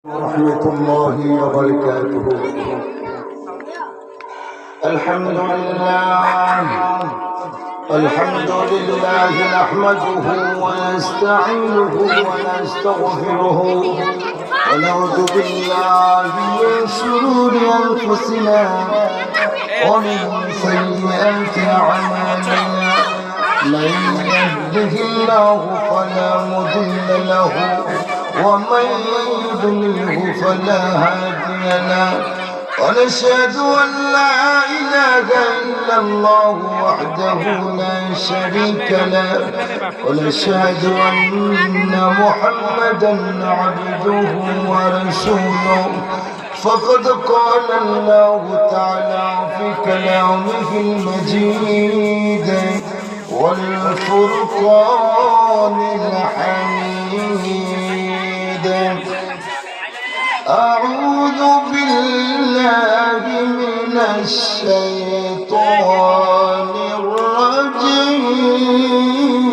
ورحمة الله وبركاته. الحمد لله نحمده ونستعينه ونستغفره ونعوذ بالله من شرور أنفسنا ومن سيئات أعمالنا. من يهده الله فلا مضل له ومن يضلله فلا هادي له. ونشهد أن لا إله إلا الله وحده لا شريك له. ونشهد أن محمدا عبده ورسوله. فقد قال الله تعالى في كلامه المجيد والفرقان الحميد. أعوذ بالله من الشيطان الرجيم.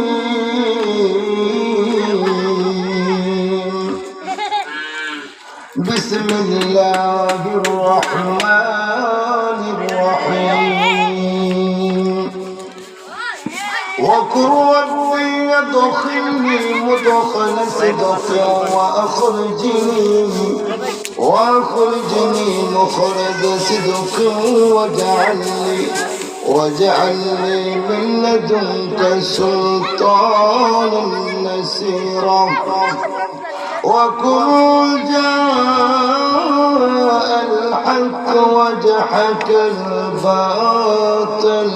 بسم الله الرحمن الرحيم. وقل ربي ادخلني مدخل صدق وأخرجني مخرج صدق واجعلني من لدنك سلطانا نصيرا. وقل جاء الحق وجحك الباطل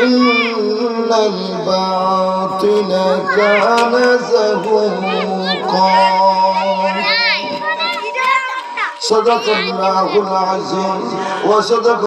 إن الباطل كان زهوقا. صدق الله العظيم وصدق